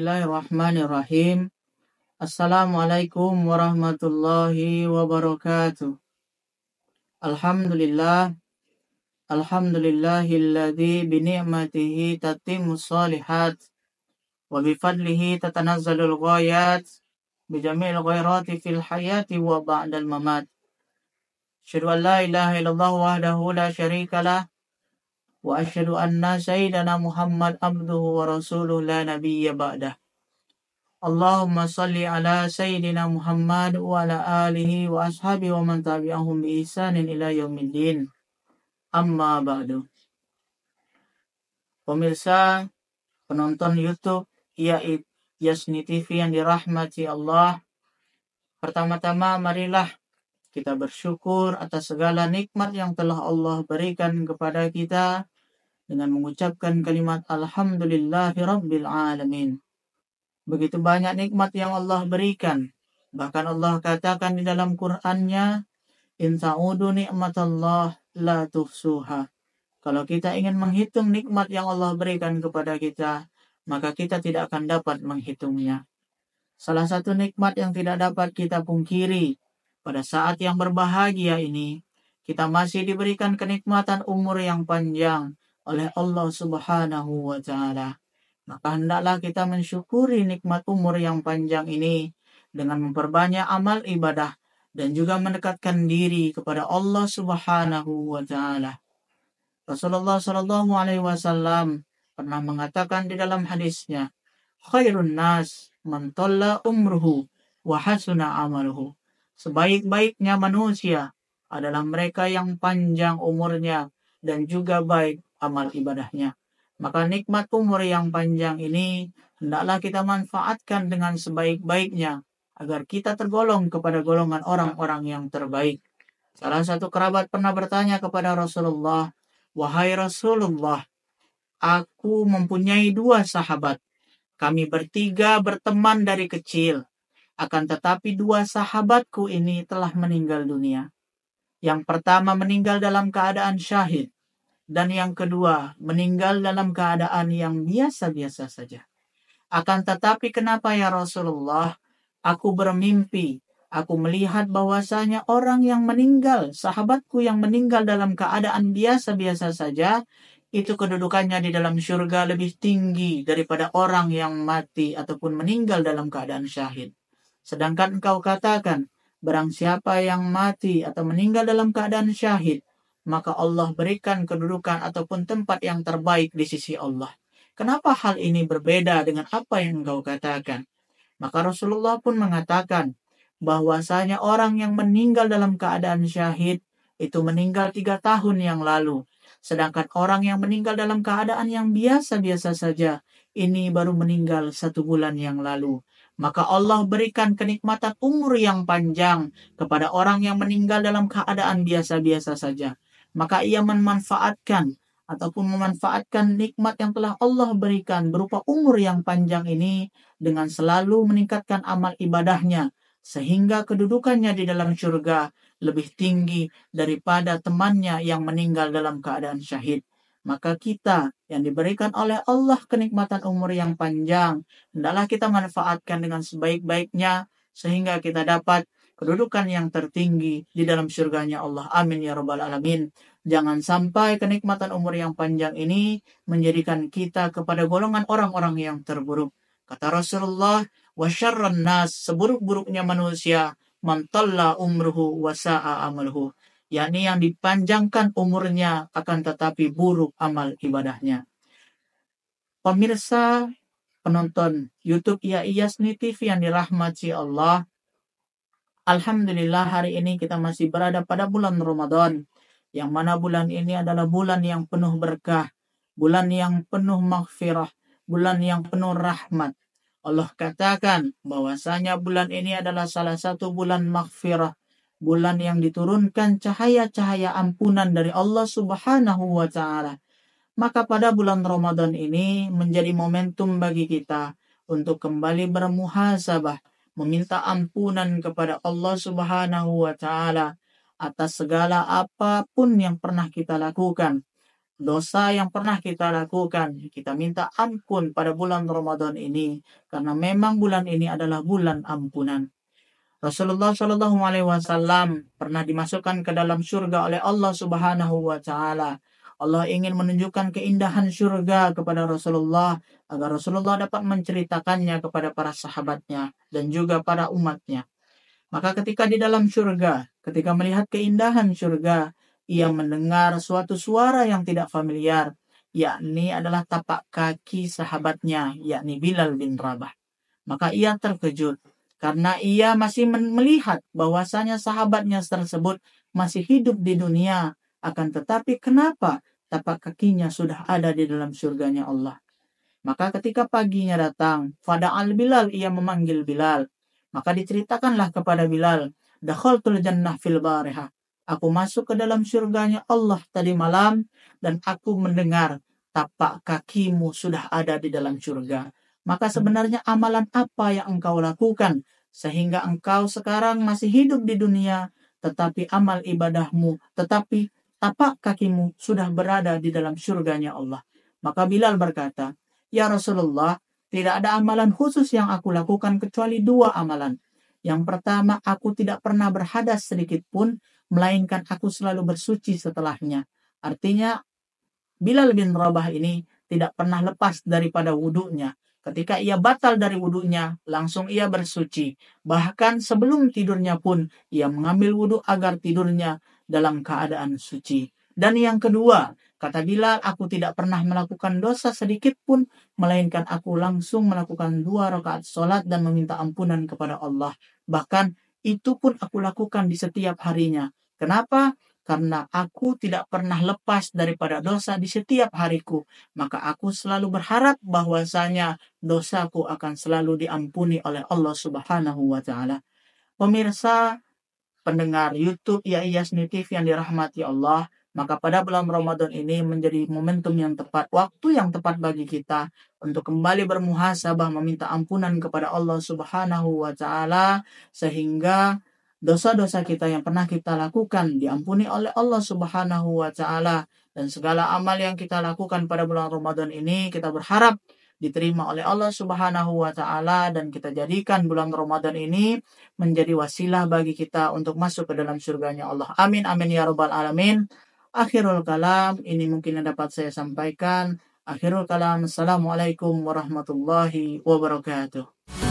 Bismillahirrahmanirrahim. Assalamualaikum warahmatullahi wabarakatuh. Alhamdulillah. Alhamdulillahilladzi bini'matihi tatimmus shalihat wa bifadlihi tatanazzalul ghayat bijamil ghairati fil hayati wa ba'dal mamat. Asyhadu an la ilaha illallah wahdahu la syarikalah wa asyhadu anna sayyidana Muhammad abduhu wa rasuluhu la nabiyya ba'dah. Allahumma salli ala sayyidina Muhammad wa ala alihi wa ashabihi wa man tabi'ahum bi ihsanin ila yaumiddin. Amma ba'du. Pemirsa, penonton YouTube Yasni TV yang dirahmati Allah, pertama-tama marilah kita bersyukur atas segala nikmat yang telah Allah berikan kepada kita dengan mengucapkan kalimat Alhamdulillahi Rabbil Alamin. Begitu banyak nikmat yang Allah berikan. Bahkan Allah katakan di dalam Qur'annya, In ta'udu ni'matallah la tuhsuha. Kalau kita ingin menghitung nikmat yang Allah berikan kepada kita, maka kita tidak akan dapat menghitungnya. Salah satu nikmat yang tidak dapat kita pungkiri, pada saat yang berbahagia ini, kita masih diberikan kenikmatan umur yang panjang oleh Allah Subhanahu wa Ta'ala. Maka hendaklah kita mensyukuri nikmat umur yang panjang ini dengan memperbanyak amal ibadah dan juga mendekatkan diri kepada Allah Subhanahu wa Ta'ala. Rasulullah Shallallahu Alaihi Wasallam pernah mengatakan di dalam hadisnya, Khairun nas man talla umruhu wa hasuna amaluhu. Sebaik-baiknya manusia adalah mereka yang panjang umurnya dan juga baik amal ibadahnya. Maka nikmat umur yang panjang ini hendaklah kita manfaatkan dengan sebaik-baiknya agar kita tergolong kepada golongan orang-orang yang terbaik. Salah satu kerabat pernah bertanya kepada Rasulullah, Wahai Rasulullah, aku mempunyai 2 sahabat. Kami bertiga berteman dari kecil. Akan tetapi 2 sahabatku ini telah meninggal dunia. Yang pertama meninggal dalam keadaan syahid. Dan yang kedua, meninggal dalam keadaan yang biasa-biasa saja. Akan tetapi kenapa ya Rasulullah? Aku bermimpi, aku melihat bahwasanya orang yang meninggal, sahabatku yang meninggal dalam keadaan biasa-biasa saja, itu kedudukannya di dalam surga lebih tinggi daripada orang yang mati ataupun meninggal dalam keadaan syahid. Sedangkan engkau katakan, barang siapa yang mati atau meninggal dalam keadaan syahid, maka Allah berikan kedudukan ataupun tempat yang terbaik di sisi Allah. Kenapa hal ini berbeda dengan apa yang engkau katakan? Maka Rasulullah pun mengatakan bahwasanya orang yang meninggal dalam keadaan syahid itu meninggal 3 tahun yang lalu. Sedangkan orang yang meninggal dalam keadaan yang biasa-biasa saja, ini baru meninggal 1 bulan yang lalu. Maka Allah berikan kenikmatan umur yang panjang kepada orang yang meninggal dalam keadaan biasa-biasa saja. Maka ia memanfaatkan nikmat yang telah Allah berikan berupa umur yang panjang ini dengan selalu meningkatkan amal ibadahnya sehingga kedudukannya di dalam surga lebih tinggi daripada temannya yang meninggal dalam keadaan syahid. Maka kita yang diberikan oleh Allah kenikmatan umur yang panjang, hendaklah kita manfaatkan dengan sebaik-baiknya sehingga kita dapat kedudukan yang tertinggi di dalam surganya Allah. Amin ya rabbal alamin. Jangan sampai kenikmatan umur yang panjang ini menjadikan kita kepada golongan orang-orang yang terburuk. Kata Rasulullah, wa syarran nas, seburuk-buruknya manusia, man talla umruhu wa sa'a amaluhu, yakni yang dipanjangkan umurnya akan tetapi buruk amal ibadahnya. Pemirsa, penonton YouTube Yasni TV yang dirahmati Allah, Alhamdulillah hari ini kita masih berada pada bulan Ramadan, yang mana bulan ini adalah bulan yang penuh berkah, bulan yang penuh maghfirah, bulan yang penuh rahmat. Allah katakan bahwasanya bulan ini adalah salah satu bulan maghfirah, bulan yang diturunkan cahaya-cahaya ampunan dari Allah Subhanahu wa Ta'ala. Maka pada bulan Ramadan ini menjadi momentum bagi kita untuk kembali bermuhasabah, meminta ampunan kepada Allah Subhanahu wa Ta'ala atas segala apapun yang pernah kita lakukan. dosa yang pernah kita lakukan. Kita minta ampun pada bulan Ramadan ini, karena memang bulan ini adalah bulan ampunan. Rasulullah Shallallahu Alaihi Wasallam pernah dimasukkan ke dalam surga oleh Allah Subhanahu Wa Taala. Allah ingin menunjukkan keindahan surga kepada Rasulullah agar Rasulullah dapat menceritakannya kepada para sahabatnya dan juga para umatnya. Maka ketika di dalam surga, ketika melihat keindahan surga, ia mendengar suatu suara yang tidak familiar, yakni adalah tapak kaki sahabatnya, yakni Bilal bin Rabah. Maka ia terkejut karena ia masih melihat bahwasanya sahabatnya tersebut masih hidup di dunia. Akan tetapi kenapa tapak kakinya sudah ada di dalam surganya Allah? Maka ketika paginya datang, Fada'al Bilal, ia memanggil Bilal. Maka diceritakanlah kepada Bilal, Dakhaltul jannah fil bariha. Aku masuk ke dalam surganya Allah tadi malam dan aku mendengar tapak kakimu sudah ada di dalam surga. Maka sebenarnya amalan apa yang engkau lakukan sehingga engkau sekarang masih hidup di dunia, tetapi amal ibadahmu, tetapi tapak kakimu sudah berada di dalam surganya Allah. Maka Bilal berkata, Ya Rasulullah, tidak ada amalan khusus yang aku lakukan kecuali 2 amalan. Yang pertama, aku tidak pernah berhadas sedikit pun, melainkan aku selalu bersuci setelahnya. Artinya, Bilal bin Rabah ini tidak pernah lepas daripada wudhunya. Ketika ia batal dari wudhunya, langsung ia bersuci. Bahkan sebelum tidurnya pun, ia mengambil wudhu agar tidurnya dalam keadaan suci. Dan yang kedua, kata Bilal, aku tidak pernah melakukan dosa sedikit pun, melainkan aku langsung melakukan 2 rakaat sholat dan meminta ampunan kepada Allah. Bahkan itu pun aku lakukan di setiap harinya. Kenapa? Karena aku tidak pernah lepas daripada dosa di setiap hariku. Maka aku selalu berharap bahwasanya dosaku akan selalu diampuni oleh Allah Subhanahu wa Ta'ala. Pemirsa, pendengar YouTube Yasni TV yang dirahmati Allah, maka pada bulan Ramadan ini menjadi momentum yang tepat, waktu yang tepat bagi kita untuk kembali bermuhasabah, meminta ampunan kepada Allah Subhanahu wa Ta'ala, sehingga dosa-dosa kita yang pernah kita lakukan diampuni oleh Allah Subhanahu wa Ta'ala, dan segala amal yang kita lakukan pada bulan Ramadan ini kita berharap diterima oleh Allah Subhanahu wa Ta'ala, dan kita jadikan bulan Ramadan ini menjadi wasilah bagi kita untuk masuk ke dalam surganya Allah. Amin amin ya rabbal alamin. Akhirul kalam, ini mungkin yang dapat saya sampaikan. Akhirul kalam, assalamualaikum warahmatullahi wabarakatuh.